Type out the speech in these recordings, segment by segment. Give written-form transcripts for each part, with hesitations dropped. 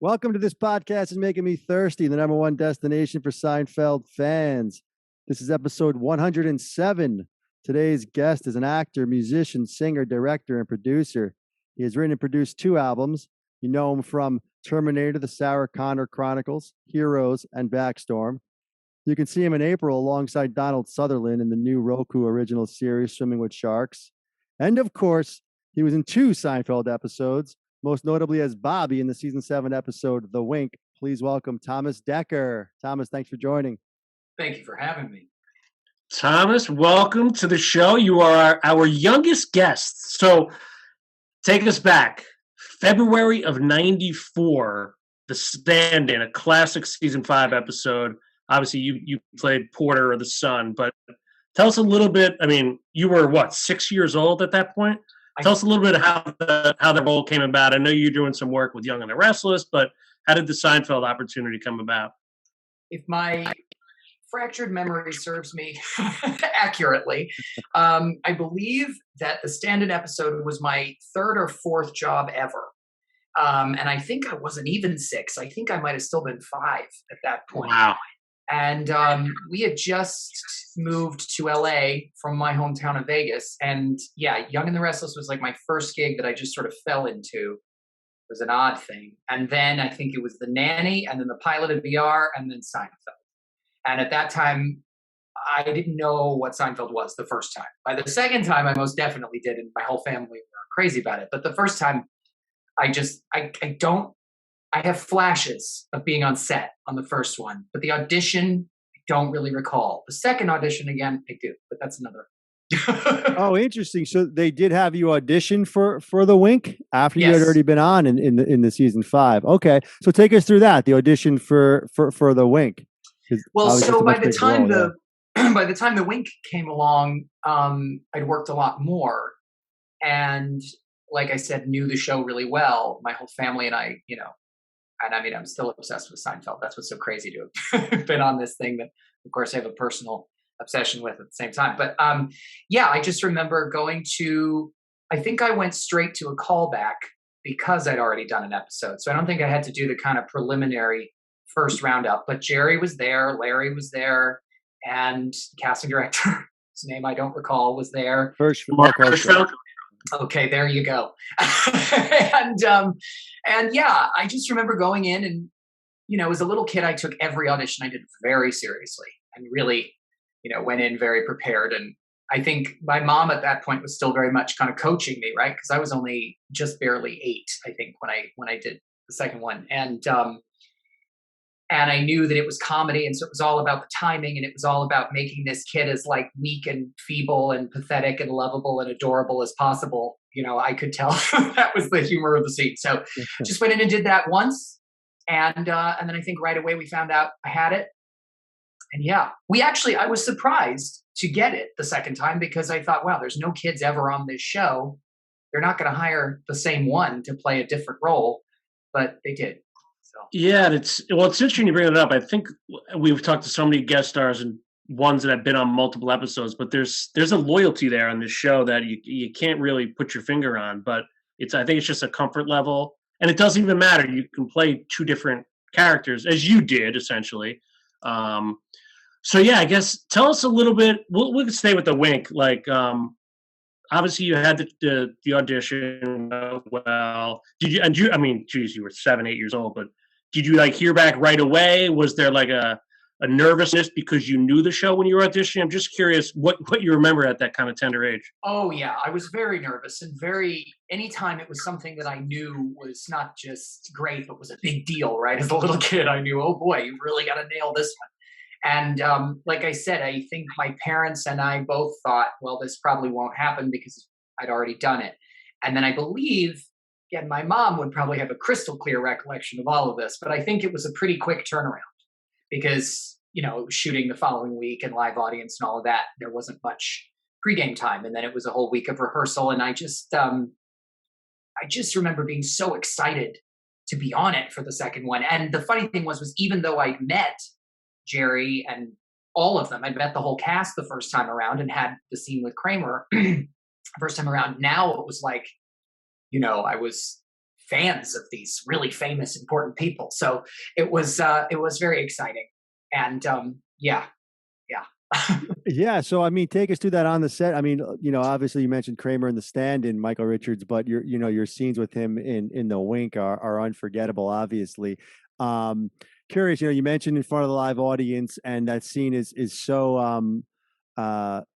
Welcome to this podcast is making me thirsty, the number one destination for Seinfeld fans. This is episode 107. Today's guest is an actor, musician, singer, director, and producer. He has written and produced 2 albums. You know him from Terminator, the Sarah Conor Chronicles, Heroes, and Backstorm. You can see him in April alongside Donald Sutherland in the new Roku original series, Swimming with Sharks. And of course, he was in 2 Seinfeld episodes, most notably as Bobby in the season 7 episode, The Wink. Please welcome Thomas Dekker. Thomas, thanks for joining. Thank you for having me. Thomas, welcome to the show. You are our youngest guest. So take us back. February of 94, The Stand-In, a classic season 5 episode. Obviously, you played Porter or the son, but tell us a little bit. I mean, you were, 6 years old at that point? Tell us a little bit of how the role came about. I know you're doing some work with Young and the Restless, but how did the Seinfeld opportunity come about? If my fractured memory serves me accurately, I believe that the stand-in episode was my 3rd or 4th job ever. And I think I wasn't even 6. I think I might have still been 5 at that point. Wow. And we had just moved to LA from my hometown of Vegas. And yeah, Young and the Restless was like my first gig that I just sort of fell into. It was an odd thing. And then I think it was The Nanny, and then the pilot of VR, and then Seinfeld. And at that time, I didn't know what Seinfeld was the first time. By the second time, I most definitely did, and my whole family were crazy about it. But the first time, I have flashes of being on set on the first one, but the audition, I don't really recall. The second audition, again, I do, but that's another. Oh, interesting. So they did have you audition for The Wink after you had already been on in the season 5. Okay, so take us through that, the audition for The Wink. Well, so by the time The Wink came along, I'd worked a lot more, and like I said, knew the show really well. My whole family and I, and I mean, I'm still obsessed with Seinfeld. That's what's so crazy to have been on this thing that, of course, I have a personal obsession with at the same time. But I just remember I think I went straight to a callback because I'd already done an episode. So I don't think I had to do the kind of preliminary first roundup. But Jerry was there, Larry was there, and the casting director, whose name I don't recall, was there. Okay, there you go. and I just remember going in and, as a little kid, I took every audition I did very seriously and really, went in very prepared. And I think my mom at that point was still very much kind of coaching me, right? Because I was only just barely 8, I think, when I did the second one. And I knew that it was comedy, and so it was all about the timing, and it was all about making this kid as like weak and feeble and pathetic and lovable and adorable as possible. I could tell that was the humor of the scene. So just went in and did that once, and then I think right away we found out I had it. And I was surprised to get it the second time because I thought, wow, there's no kids ever on this show. They're not going to hire the same one to play a different role, but they did. So. Yeah, it's interesting you bring it up. I think we've talked to so many guest stars and ones that have been on multiple episodes, but there's a loyalty there on this show that you can't really put your finger on. But I think it's just a comfort level, and it doesn't even matter. You can play 2 different characters as you did essentially. I guess tell us a little bit. We'll stay with The Wink. Like, obviously you had the audition. Well, did you? And you were 7, 8 years old, but did you hear back right away? Was there a nervousness because you knew the show when you were auditioning? I'm just curious what you remember at that kind of tender age. Oh yeah, I was very nervous and anytime it was something that I knew was not just great, but was a big deal, right? As a little kid, I knew, oh boy, you really got to nail this one. And like I said, I think my parents and I both thought, well, this probably won't happen because I'd already done it. And then I believe, again, my mom would probably have a crystal clear recollection of all of this, but I think it was a pretty quick turnaround because, shooting the following week and live audience and all of that, there wasn't much pregame time. And then it was a whole week of rehearsal. And I just remember being so excited to be on it for the second one. And the funny thing was even though I'd met Jerry and all of them, I'd met the whole cast the first time around and had the scene with Kramer first time around. Now it was like, I was fans of these really famous, important people. So it was very exciting. And yeah. Yeah. So, I mean, take us through that on the set. I mean, obviously you mentioned Kramer in the stand-in, Michael Richards, but your scenes with him in the Wink are unforgettable, obviously. Curious, you mentioned in front of the live audience, and that scene is so,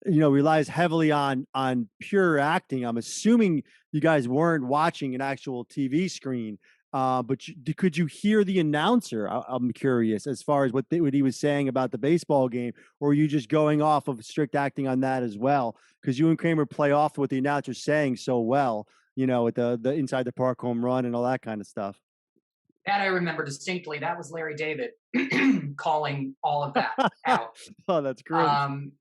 relies heavily on pure acting. I'm assuming you guys weren't watching an actual TV screen. But could you hear the announcer? I'm curious as far as what he was saying about the baseball game, or were you just going off of strict acting on that as well? Because you and Kramer play off what the announcer's saying so well, with the inside the park home run and all that kind of stuff. That I remember distinctly. That was Larry David calling all of that out. Oh, that's great. And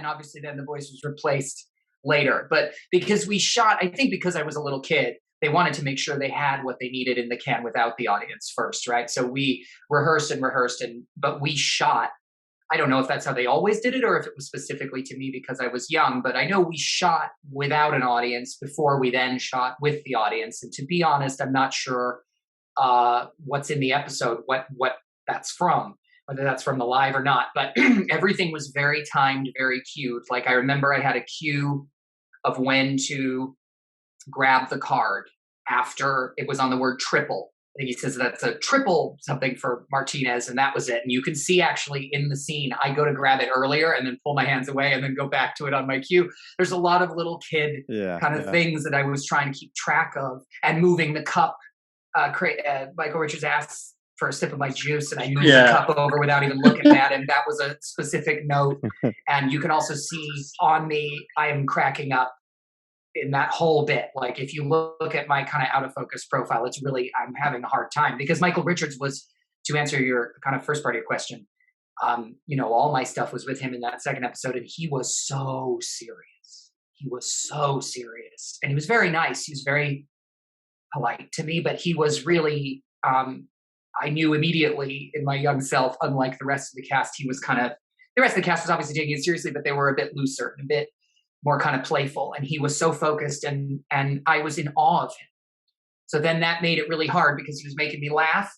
obviously then the voice was replaced later. But because we shot, I think because I was a little kid, they wanted to make sure they had what they needed in the can without the audience first, right? So we rehearsed, but we shot. I don't know if that's how they always did it or if it was specifically to me because I was young, but I know we shot without an audience before we then shot with the audience. And to be honest, I'm not sure what's in the episode, what that's from, whether that's from the live or not, but everything was very timed, very cued. Like I remember I had a cue of when to grab the card after it was on the word triple. I think he says that's a triple something for Martinez, and that was it. And you can see actually in the scene, I go to grab it earlier and then pull my hands away and then go back to it on my cue. There's a lot of little kid kind of things that I was trying to keep track of, and moving the cup. Michael Richards asked for a sip of my juice, and I moved the cup over without even looking at it. And that was a specific note. And you can also see on me, I am cracking up in that whole bit. Like if you look at my kind of out of focus profile, it's really, I'm having a hard time because Michael Richards was, to answer your kind of first part of your question, all my stuff was with him in that second episode, and he was so serious. And he was very nice. He was very polite to me, but he was really, I knew immediately in my young self, unlike the rest of the cast, he was the rest of the cast was obviously taking it seriously, but they were a bit looser, a bit more kind of playful, and he was so focused, and I was in awe of him. So then that made it really hard because he was making me laugh,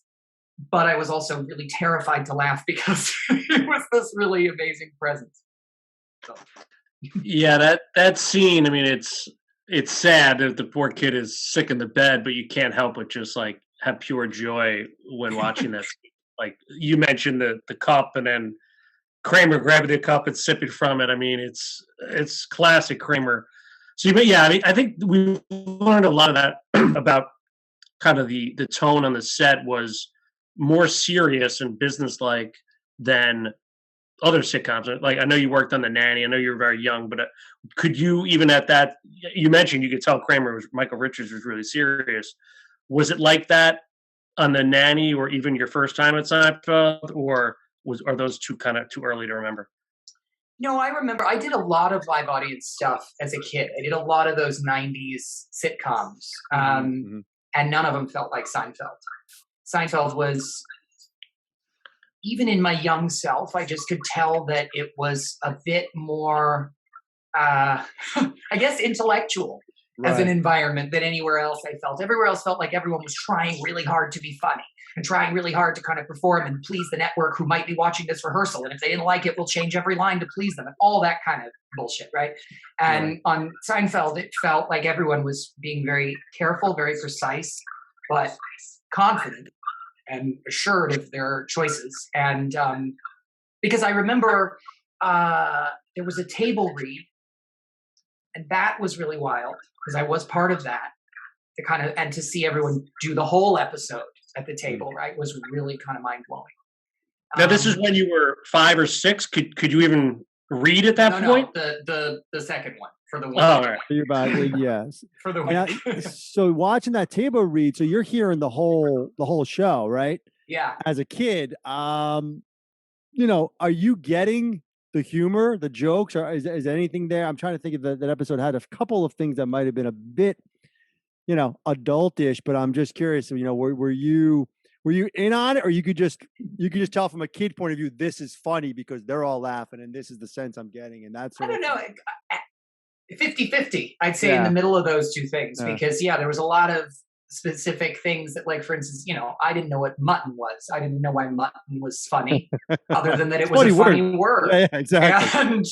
but I was also really terrified to laugh because it was this really amazing presence. So. Yeah, that scene, I mean, it's sad that the poor kid is sick in the bed, but you can't help but just like have pure joy when watching that. Like you mentioned the cup, and then Kramer grabbing the cup and sipping from it. I mean, it's classic Kramer. So, I think we learned a lot of that about kind of the tone on the set was more serious and businesslike than other sitcoms. Like I know you worked on The Nanny. I know you were very young, but could you even at that? You mentioned you could tell Michael Richards was really serious. Was it like that on The Nanny, or even your first time at Seinfeld, or are those two kind of too early to remember? No, I remember I did a lot of live audience stuff as a kid. I did a lot of those 90s sitcoms, and none of them felt like Seinfeld. Seinfeld was, even in my young self, I just could tell that it was a bit more, I guess, intellectual as an environment than anywhere else I felt. Everywhere else felt like everyone was trying really hard to be funny and trying really hard to kind of perform and please the network who might be watching this rehearsal. And if they didn't like it, we'll change every line to please them, and all that kind of bullshit, right? And on Seinfeld, it felt like everyone was being very careful, very precise, but confident and assured of their choices. And because I remember there was a table read, and that was really wild because I was part of that. And to see everyone do the whole episode at the table, right, was really kind of mind blowing. Now, this is when you were 5 or 6. Could you even read at that point? No, the second one for the one. Oh, all right. You're about yes. For the one. So watching that table read, so you're hearing the whole show, right? Yeah. As a kid, are you getting the humor, the jokes, or is anything there? I'm trying to think if that episode had a couple of things that might have been a bit, adultish, but I'm just curious, were you in on it, or you could just tell from a kid point of view, this is funny because they're all laughing and this is the sense I'm getting, and that's. I don't know. 50-50, I'd say, in the middle of those two things, because there was a lot of specific things that, like, for instance, I didn't know what mutton was. I didn't know why mutton was funny, other than that it was a funny word. Yeah, exactly. And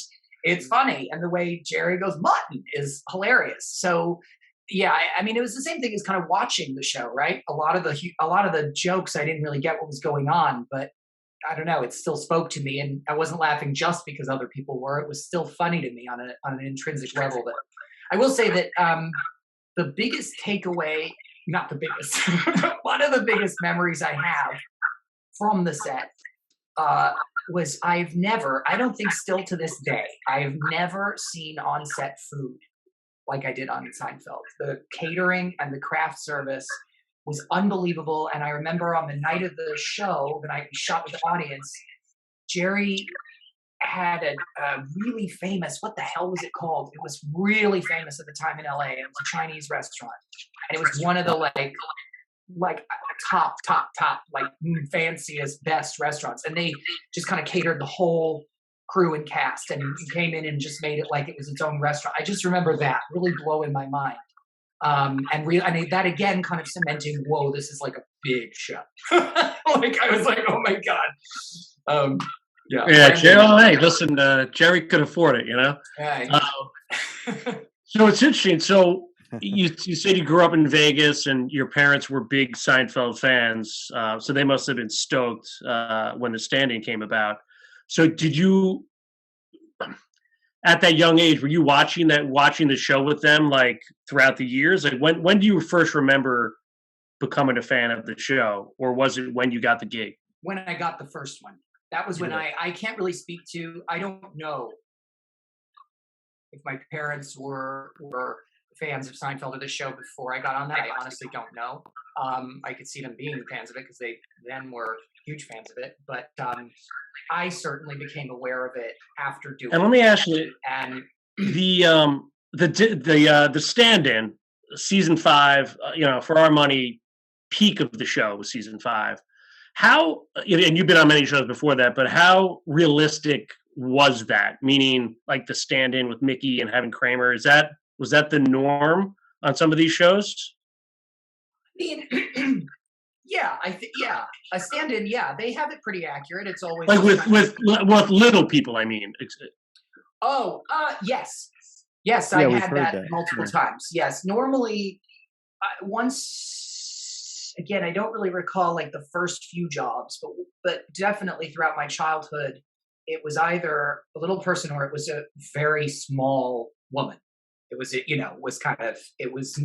it's funny, and the way Jerry goes mutton is hilarious. So I mean, it was the same thing as kind of watching the show, right? A lot of the jokes, I didn't really get what was going on, but I don't know, it still spoke to me, and I wasn't laughing just because other people were. It was still funny to me on an intrinsic level. But I will say that the biggest takeaway, not the biggest, one of the biggest memories I have from the set was I don't think still to this day, I've never seen on-set food like I did on Seinfeld. The catering and the craft service was unbelievable. And I remember on the night of the show, the night we shot with the audience, Jerry had a really famous, what the hell was it called? It was really famous at the time in LA. It was a Chinese restaurant. And it was one of the like top, like fanciest, best restaurants. And they just kind of catered the whole crew and cast, and came in and just made it like it was its own restaurant. I just remember that really blowing my mind. And that again kind of cementing, whoa, this is like a big show. Like I was like, oh my God. Jerry, listen, Jerry could afford it, Yeah. So it's interesting. So you said you grew up in Vegas and your parents were big Seinfeld fans. So they must have been stoked when The Stand-In came about. So did you, at that young age, were you watching the show with them like throughout the years? Like when do you first remember becoming a fan of the show, or was it when you got the gig? When I got the first one. That was when I can't really speak to, I don't know if my parents were fans of Seinfeld or the show before I got on that. I honestly don't know. I could see them being fans of it because they then were huge fans of it. But I certainly became aware of it after doing it. And let me ask you, the Stand-In, season 5, for our money, peak of the show was season 5. How, and you've been on many shows before that, but how realistic was that? Meaning, like the Stand-In with Mickey and having Kramer, was that the norm on some of these shows? I mean, a Stand-In, they have it pretty accurate. It's always like with little people, I mean. Yes, I've had that multiple times. Yes, normally again, I don't really recall like the first few jobs, but definitely throughout my childhood, it was either a little person or it was a very small woman. It was, it was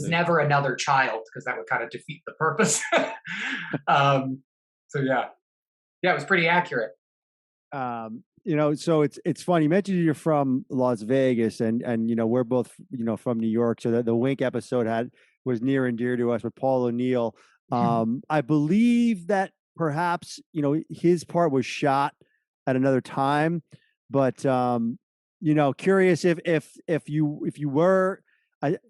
never another child, because that would kind of defeat the purpose. It was pretty accurate. So it's funny. You mentioned you're from Las Vegas, and we're both from New York. So the Wink episode was near and dear to us with Paul O'Neill. I believe that perhaps his part was shot at another time, but curious if you were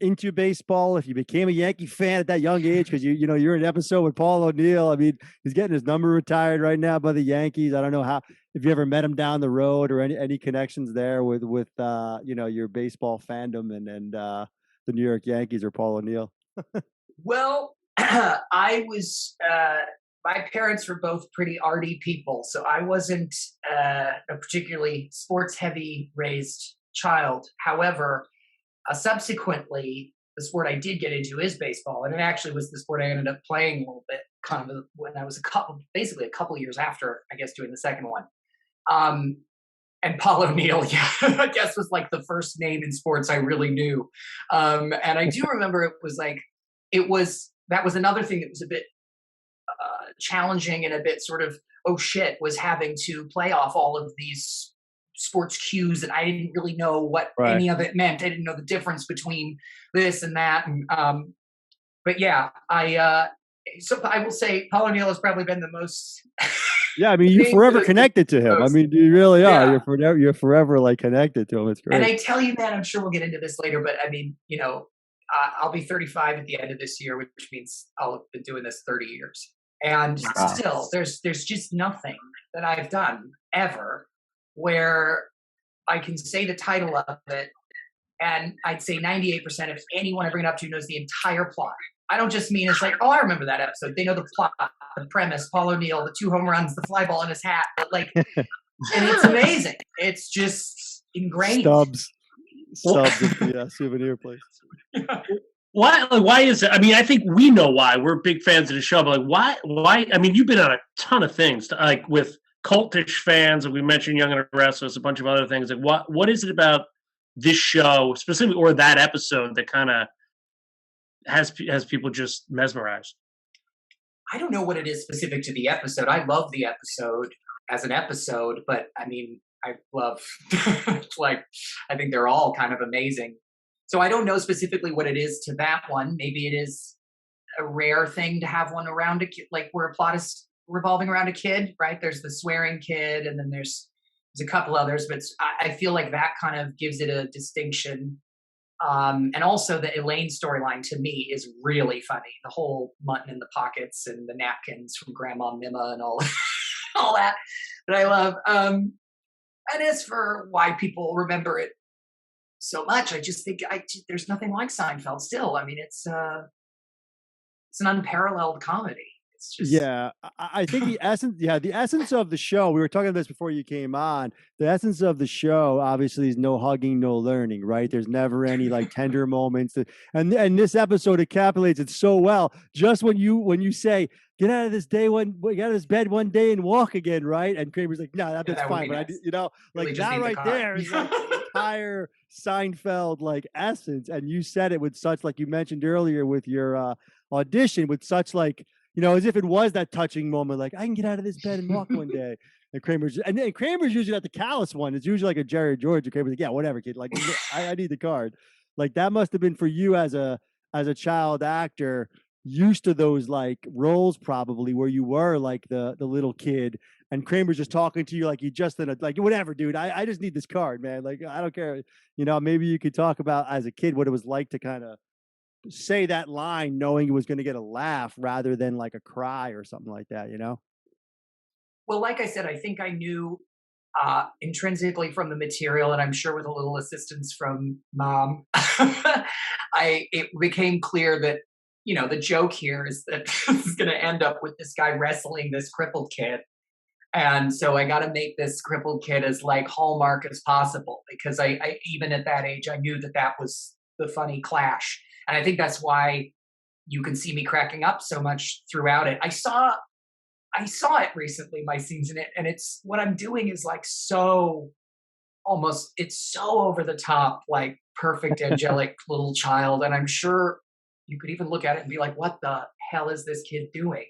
into baseball, if you became a Yankee fan at that young age, because you're in an episode with Paul O'Neill. I mean, he's getting his number retired right now by the Yankees. I don't know if you ever met him down the road or any connections there with your baseball fandom and the New York Yankees or Paul O'Neill. Well, my parents were both pretty arty people, so I wasn't a particularly sports-heavy raised child. However, subsequently, the sport I did get into is baseball, and it actually was the sport I ended up playing a little bit, kind of when I was basically a couple years after, I guess, doing the second one. And Paul O'Neill, I guess, was like the first name in sports I really knew. And I do remember that was another thing that was a bit challenging and a bit sort of, was having to play off all of these sports cues, and I didn't really know what any of it meant. I didn't know the difference between this and that. And, but yeah, so I will say Paul O'Neill has probably been the most. Yeah, I mean, you're forever connected to him. I mean, you really are. Yeah. You're forever like connected to him. It's great. And I tell you, man, I'm sure we'll get into this later, but I mean, I'll be 35 at the end of this year, which means I'll have been doing this 30 years. And still, there's just nothing that I've done ever where I can say the title of it And I'd say 98% of anyone I bring it up to knows the entire plot. I don't just mean it's like, oh, I remember that episode. They know the plot, the premise, Paul O'Neill, the 2 home runs, the fly ball in his hat. But like, and it's amazing. It's just ingrained. Stubbs at the souvenir place. Why is it? I mean, I think we know why. We're big fans of the show, but like, why? I mean, you've been on a ton of things, like with cultish fans, and we mentioned Young and the Restless, a bunch of other things. Like, what is it about this show specifically, or that episode, that kind of has people just mesmerized? I don't know what it is specific to the episode. I love the episode as an episode, but I mean, I love, like, I think they're all kind of amazing. So I don't know specifically what it is to that one. Maybe it is a rare thing to have one around a kid, like where a plot is revolving around a kid, right? There's the swearing kid, and then there's a couple others, but I feel like that kind of gives it a distinction. And also the Elaine storyline to me is really funny. The whole mutton in the pockets and the napkins from Grandma Mima and all that I love. And as for why people remember it so much, I just think there's nothing like Seinfeld still. I mean, it's an unparalleled comedy. It's just... Yeah, I think the essence of the show, we were talking about this before you came on, the essence of the show obviously is no hugging, no learning, right? There's never any like tender moments. And this episode encapsulates it so well. Just when you say, get out of this bed one day and walk again, right? And Kramer's like, no, that's fine. But nice. Like really that right there is like the entire Seinfeld like essence. And you said it with such, like you mentioned earlier with your audition, with such like, as if it was that touching moment, like I can get out of this bed and walk one day. And Kramer's usually not the callous one. It's usually like a Jerry George. And Kramer's like, yeah, whatever, kid. Like I need the card. Like that must have been for you as a child actor, used to those like roles probably where you were like the little kid, and Kramer's just talking to you like you just like whatever, dude. I just need this card, man. Like I don't care. Maybe you could talk about as a kid what it was like to kind of say that line knowing it was going to get a laugh rather than like a cry or something like that, Well, like I said, I think I knew intrinsically from the material, and I'm sure with a little assistance from Mom, it became clear that, the joke here is that it's going to end up with this guy wrestling this crippled kid. And so I got to make this crippled kid as like Hallmark as possible, because I even at that age, I knew that was the funny clash. And I think that's why you can see me cracking up so much throughout it. I saw it recently, my scenes in it, and it's what I'm doing is like it's so over the top, like perfect angelic little child. And I'm sure you could even look at it and be like, what the hell is this kid doing?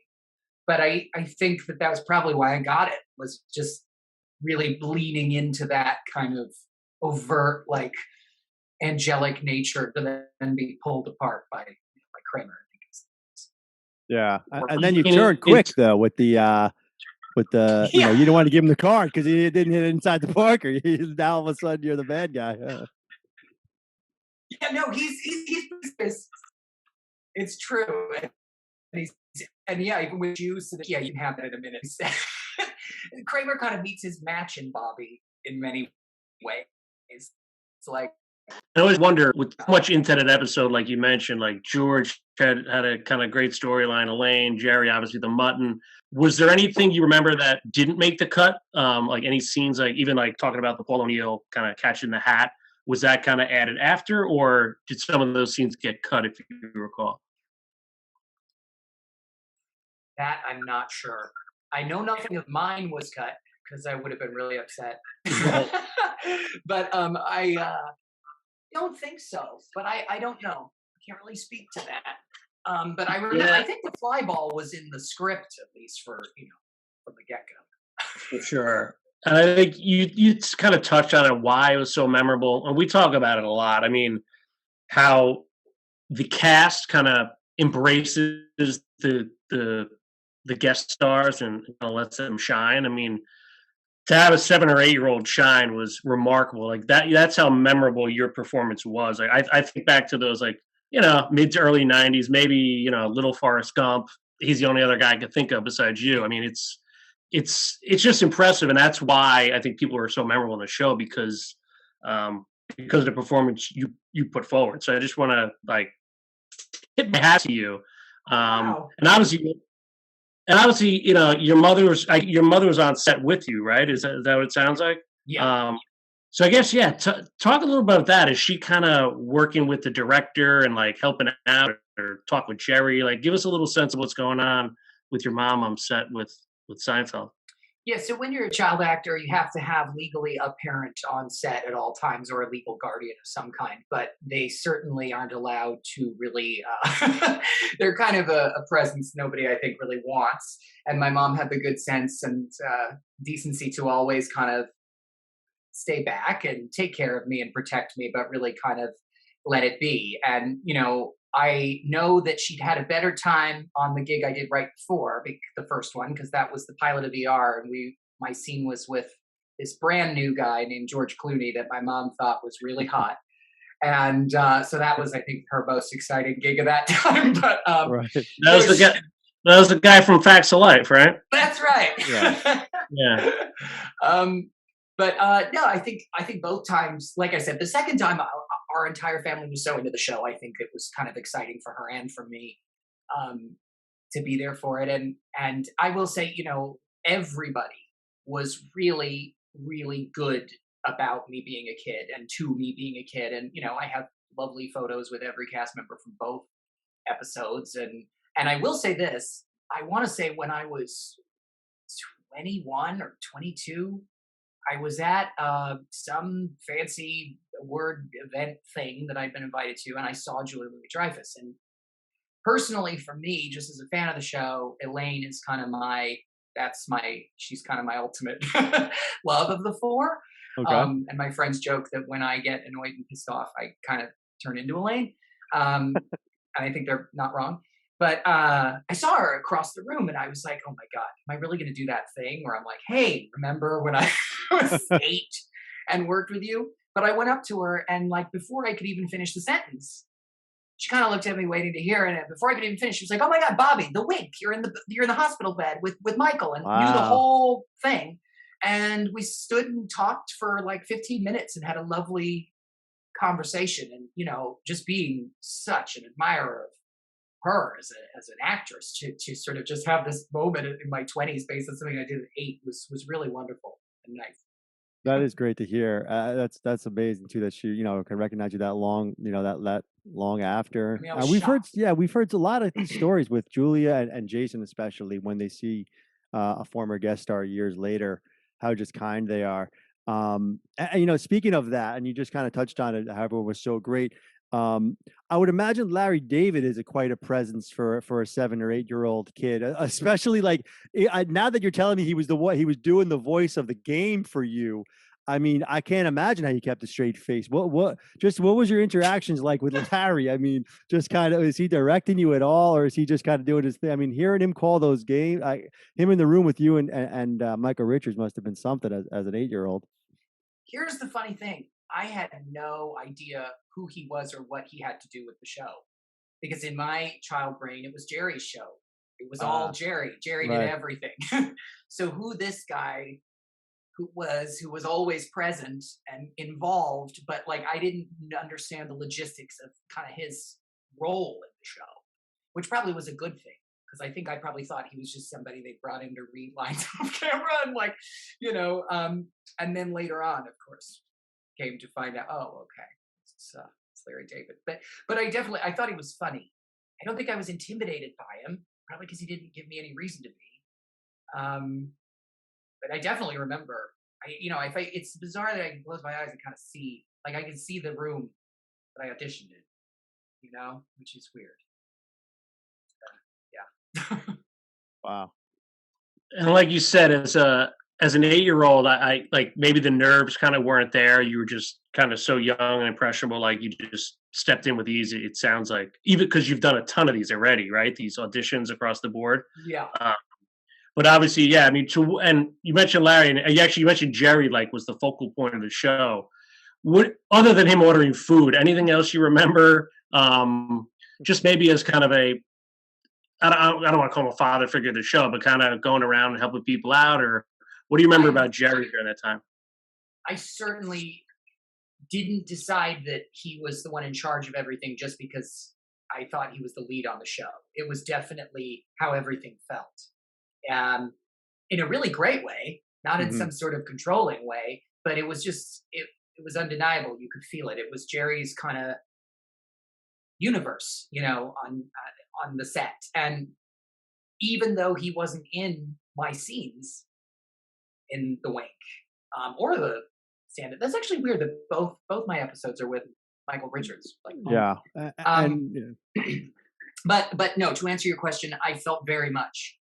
But I think that was probably why I got it, was just really leaning into that kind of overt, like, angelic nature to then be pulled apart by Kramer. I think yeah, and then you turn quick though with the you don't want to give him the card because he didn't hit it inside the Parker. Now all of a sudden you're the bad guy. Yeah, no, he's it's true, and yeah, even with you, so that, yeah, you can have that in a minute. Kramer kind of meets his match in Bobby in many ways. It's like, I always wonder, with so much into that episode, like you mentioned, like George had a kind of great storyline, Elaine, Jerry, obviously the mutton. Was there anything you remember that didn't make the cut? Like any scenes, like even like talking about the Paul O'Neill kind of catching the hat, was that kind of added after, or did some of those scenes get cut, if you recall? That I'm not sure. I know nothing of mine was cut because I would have been really upset. But I don't think so. But I don't know. I can't really speak to that. But I remember, I think the fly ball was in the script, at least from the get-go. For sure. And I think you kind of touched on it, why it was so memorable. And we talk about it a lot. I mean, how the cast kind of embraces the guest stars and lets them shine. I mean, to have a 7 or 8 year old shine was remarkable. Like that's how memorable your performance was. Like, I think back to those, like, mid to early 90s, maybe, little Forrest Gump. He's the only other guy I could think of besides you. I mean, it's just impressive. And that's why I think people are so memorable in the show, because because of the performance you put forward. So I just want to like tip my hat to you. Wow. And obviously, you know, your mother was on set with you, right? Is that what it sounds like? Yeah. So I guess, yeah, talk a little about that. Is she kind of working with the director and like helping out, or talk with Jerry? Like, give us a little sense of what's going on with your mom on set with Seinfeld. Yeah, so when you're a child actor, you have to have legally a parent on set at all times, or a legal guardian of some kind. But they certainly aren't allowed to really. They're kind of a presence nobody, I think, really wants. And my mom had the good sense and decency to always kind of stay back and take care of me and protect me, but really kind of let it be. And, you know, I know that she'd had a better time on the gig I did right before, the first one, because that was the pilot of ER, and my scene was with this brand new guy named George Clooney that my mom thought was really hot. And so that was, I think, her most exciting gig of that time. But Right. That was the guy from Facts of Life, right? That's right. Yeah. Yeah. But no, I think both times, like I said, the second time our entire family was so into the show. I think it was kind of exciting for her and for me to be there for it. And I will say, you know, everybody was really, really good about me being a kid and to me being a kid. And, you know, I have lovely photos with every cast member from both episodes. And I will say this, I want to say when I was 21 or 22, I was at some fancy award event thing that I'd been invited to, and I saw Julia Louis-Dreyfus. And personally, for me, just as a fan of the show, Elaine is kind of she's kind of my ultimate love of the four. Okay. And my friends joke that when I get annoyed and pissed off, I kind of turn into Elaine. And I think they're not wrong. But I saw her across the room, and I was like, oh my God, am I really going to do that thing where I'm like, hey, remember when I was 8 and worked with you? But I went up to her, and like before I could even finish the sentence, she kind of looked at me waiting to hear it. And before I could even finish, she was like, oh my God, Bobby, the wink, you're in the hospital bed with Michael, and knew the whole thing. And we stood and talked for like 15 minutes and had a lovely conversation. And, you know, just being such an admirer of her as an actress to sort of just have this moment in my 20s based on something I did at 8 was really wonderful and nice. That is great to hear. That's amazing too that she, you know, can recognize you that long, you know, that long after. I mean, I was We've shocked. heard a lot of these stories with Julia and Jason, especially when they see a former guest star years later, how just kind they are. And, you know, speaking of that, and you just kind of touched on it, however, it was so great. I would imagine Larry David is quite a presence for a 7 or 8 year old kid, especially like now that you're telling me he was doing the voice of the game for you. I mean, I can't imagine how you kept a straight face. What was your interactions like with Larry? I mean, just kind of, is he directing you at all, or is he just kind of doing his thing? I mean, hearing him call those games, him in the room with you and Michael Richards must have been something as an 8-year-old. Here's the funny thing. I had no idea who he was or what he had to do with the show. Because in my child brain, it was Jerry's show. It was all Jerry. Jerry did everything. So who this guy who was always present and involved, but like I didn't understand the logistics of kind of his role in the show, which probably was a good thing. Because I think I probably thought he was just somebody they brought in to read lines off camera and like, you know, and then later on, of course, came to find out, oh, okay, it's Larry David. But I thought he was funny. I don't think I was intimidated by him, probably because he didn't give me any reason to be. But I definitely remember, it's bizarre that I can close my eyes and kind of see, like I can see the room that I auditioned in, you know, which is weird. Yeah. Wow. And like you said, as an 8-year-old, I like maybe the nerves kind of weren't there. You were just kind of so young and impressionable, like you just stepped in with ease. It sounds like, even because you've done a ton of these already, right? These auditions across the board. Yeah. But obviously, yeah. I mean, and you mentioned Larry, and you mentioned Jerry, like was the focal point of the show. What, other than him ordering food, anything else you remember? Just maybe as kind of I don't want to call him a father figure of the show, but kind of going around and helping people out, or what do you remember about Jerry during that time? I certainly didn't decide that he was the one in charge of everything just because I thought he was the lead on the show. It was definitely how everything felt. In a really great way, not in some sort of controlling way, but it was just, it was undeniable. You could feel it. It was Jerry's kind of universe, on the set. And even though he wasn't in my scenes in The Wink or the stand-up, that's actually weird that both my episodes are with Michael Richards. But no, to answer your question, I felt very much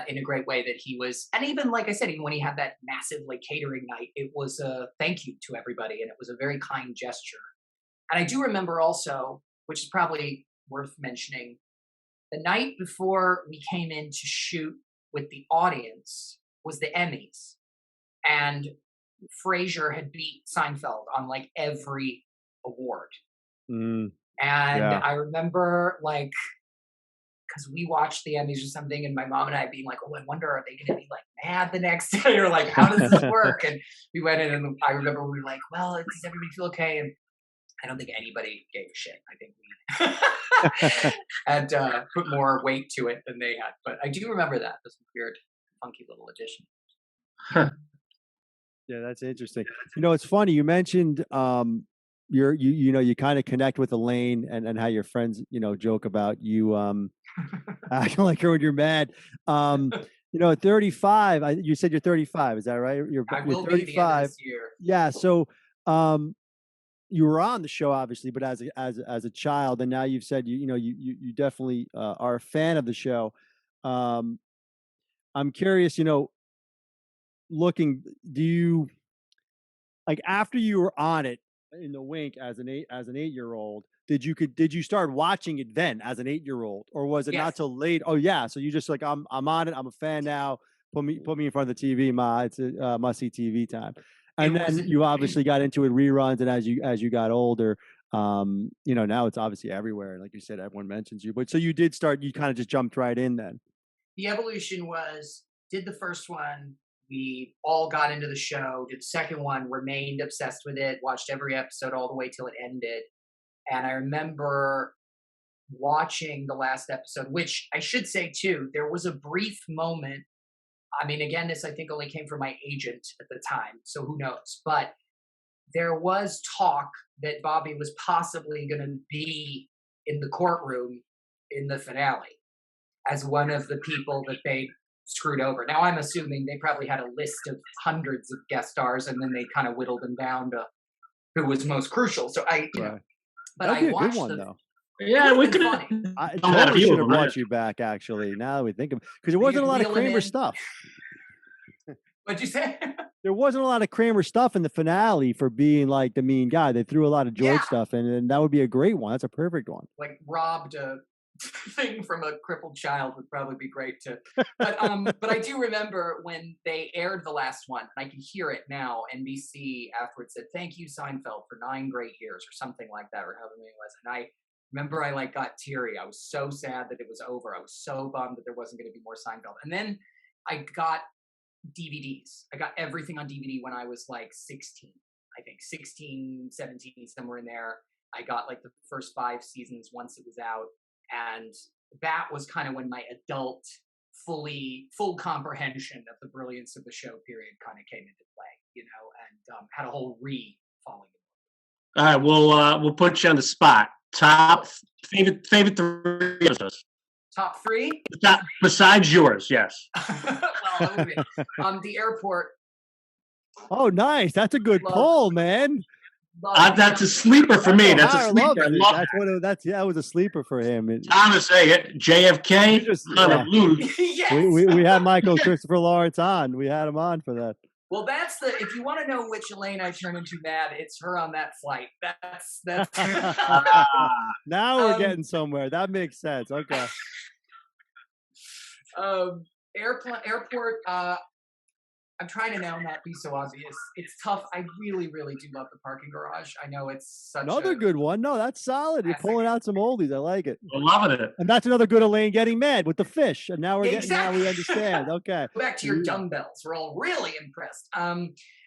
in a great way that he was, and even like I said, even when he had that massive catering night, it was a thank you to everybody, and it was a very kind gesture. And I do remember also, which is probably worth mentioning, the night before we came in to shoot with the audience was the Emmys, and Frasier had beat Seinfeld on every award. I remember because we watched the Emmys or something, and my mom and I being like, oh, I wonder, are they going to be mad the next day, or how does this work? And we went in, and I remember we were like, well, does everybody feel okay? And I don't think anybody gave a shit. I think we had put more weight to it than they had. But I do remember that. This weird, funky little addition. Yeah, that's interesting. It's funny. You mentioned you kind of connect with Elaine and how your friends, joke about you acting like her when you're mad. At 35, you said you're 35. Is that right? You're 35. Be the end of this year. Yeah. So you were on the show, obviously, but as a child, and now you've said you definitely are a fan of the show. I'm curious, do you after you were on it in The Wink as an 8-year-old, did you start watching it then as an 8-year-old, or was it not till late? Oh yeah, so you just I'm on it, I'm a fan now. Put me in front of the TV, Ma. It's a must-see TV time. And then you obviously got into it reruns, and as you got older, now it's obviously everywhere. Like you said, everyone mentions you. But so you did start. You kind of just jumped right in then. The evolution was, did the first one, we all got into the show. Did the second one, remained obsessed with it. Watched every episode all the way till it ended. And I remember watching the last episode, which I should say too, there was a brief moment. I mean, again, this I think only came from my agent at the time, so who knows? But there was talk that Bobby was possibly going to be in the courtroom in the finale as one of the people that they screwed over. Now, I'm assuming they probably had a list of hundreds of guest stars, and then they kind of whittled them down to who was most crucial. So but I watched them. Though. Yeah, we could have. I totally should have brought you back, actually, now that we think of it. Because there wasn't a lot of Kramer stuff. What'd you say? There wasn't a lot of Kramer stuff in the finale for being the mean guy. They threw a lot of George stuff in, and that would be a great one. That's a perfect one. Robbed a thing from a crippled child would probably be great too. But I do remember when they aired the last one, and I can hear it now. NBC afterwards said, "Thank you, Seinfeld, for 9 great years," or something like that, or however many it was. And I remember I got teary. I was so sad that it was over. I was so bummed that there wasn't going to be more Seinfeld. And then I got DVDs. I got everything on DVD when I was 16, I think 16, 17, somewhere in there. I got the first 5 seasons once it was out. And that was kind of when my adult, full comprehension of the brilliance of the show period kind of came into play, and had a whole falling. All right, we'll put you on the spot. Top favorite 3 episodes. Top 3? Besides yours, yes. Well, the airport. Oh, nice. That's a good poll, man. That's a sleeper for me. That's a sleeper. That was a sleeper for him. Thomas, JFK. Yes. We had Michael Christopher Lawrence on. We had him on for that. Well, if you want to know which Elaine I turn into mad, it's her on that flight. That's Now we're getting somewhere. That makes sense. Okay. Airport, I'm trying to now not be so obvious. It's tough. I really, really do love the parking garage. I know it's such another good one. No, that's solid. You're pulling out some oldies. I like it. I'm loving it. And that's another good Elaine getting mad with the fish. And now now we understand. Okay. Go back to your dumbbells. We're all really impressed.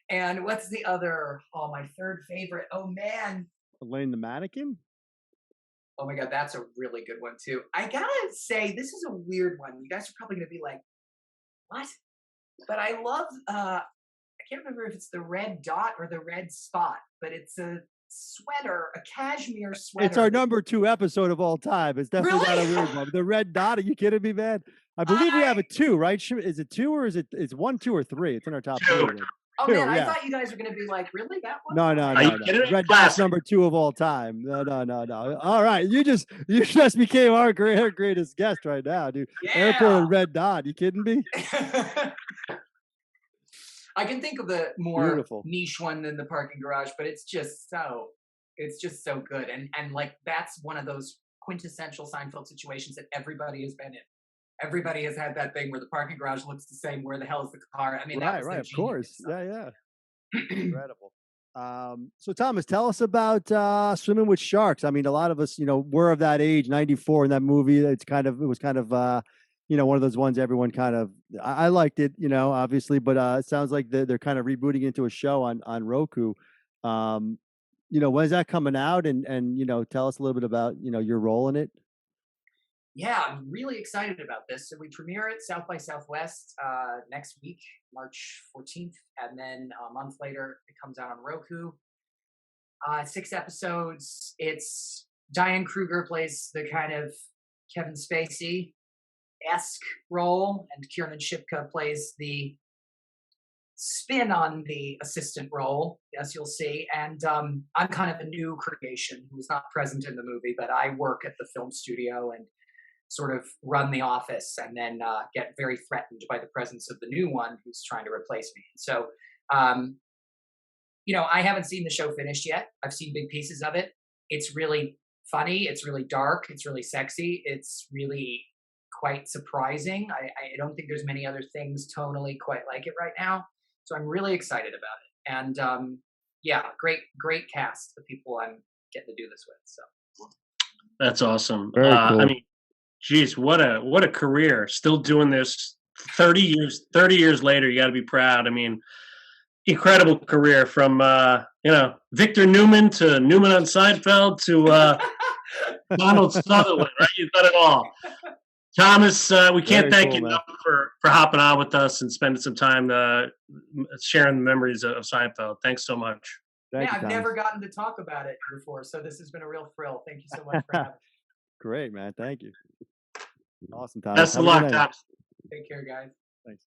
And what's the other? Oh, my third favorite. Oh man. Elaine the Mannequin? Oh my God, that's a really good one too. I gotta say, this is a weird one. You guys are probably gonna be like, what? But I love, I can't remember if it's the red dot or the red spot, but it's a sweater, a cashmere sweater. It's our number 2 episode of all time. It's definitely Really? not a weird one. The red dot, are you kidding me, man? I believe we have a 2, right? Is it 2 or it's 1, 2 or 3? It's in our top 2. Oh man, I thought you guys were gonna be like, really? That one? No. Red dot's number 2 of all time. No. All right, you just became our greatest guest right now, dude. Yeah. Airport and red dot. You kidding me? I can think of a more Beautiful. Niche one than the parking garage, but it's just so good. And like that's one of those quintessential Seinfeld situations that everybody has been in. Everybody has had that thing where the parking garage looks the same. Where the hell is the car? I mean, right, of course. Yeah. Incredible. So Thomas, tell us about Swimming with Sharks. I mean, a lot of us, we're of that age, 94 in that movie. It was kind of one of those ones everyone kind of, I liked it, obviously, but it sounds like they're kind of rebooting into a show on Roku. When's that coming out? And tell us a little bit about, your role in it. Yeah, I'm really excited about this. So we premiere it South by Southwest next week, March 14th. And then a month later, it comes out on Roku. 6 episodes. It's Diane Kruger plays the kind of Kevin Spacey-esque role, and Kiernan Shipka plays the spin on the assistant role, as you'll see. And I'm kind of a new creation who's not present in the movie, but I work at the film studio and sort of run the office, and then get very threatened by the presence of the new one who's trying to replace me. So, I haven't seen the show finished yet. I've seen big pieces of it. It's really funny. It's really dark. It's really sexy. It's really quite surprising. I don't think there's many other things tonally quite like it right now. So I'm really excited about it. And great cast of people I'm getting to do this with. So that's awesome. Very cool. I mean, geez, what a career! Still doing this 30 years later. You got to be proud. I mean, incredible career from Victor Newman to Newman on Seinfeld to Donald Sutherland. Right, you've done it all. Thomas, we can't thank you enough for hopping on with us and spending some time sharing the memories of Seinfeld. Thanks so much. I've never gotten to talk about it before, so this has been a real thrill. Thank you so much for having me. Great, man. Thank you. Awesome, Thomas. Best of luck, Thomas. Take care, guys. Thanks.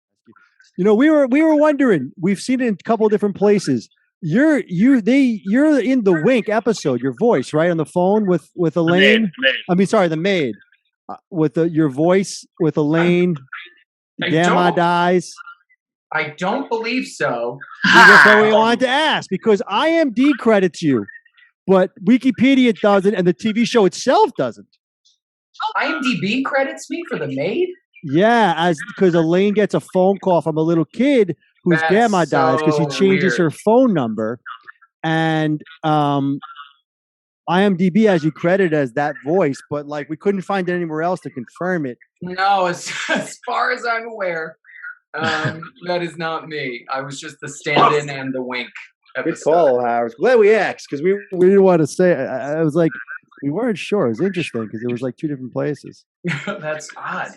We were wondering. We've seen it in a couple of different places. You're in the Wink episode. Your voice, right, on the phone with Elaine. The maid. With your voice with Elaine. Gamma dies. I don't believe so. That's what we wanted to ask, because IMDb credits you, but Wikipedia doesn't, and the TV show itself doesn't. IMDb credits me for the maid? Yeah, because Elaine gets a phone call from a little kid whose grandma dies because she changes her phone number, and IMDb has you credited as that voice, but like we couldn't find it anywhere else to confirm it. No, as far as I'm aware, that is not me. I was just the stand-in and the Wink episode. Good call, Howard. Glad we asked, because we didn't want to say. I was like, we weren't sure. It was interesting because it was like 2 different places. That's odd.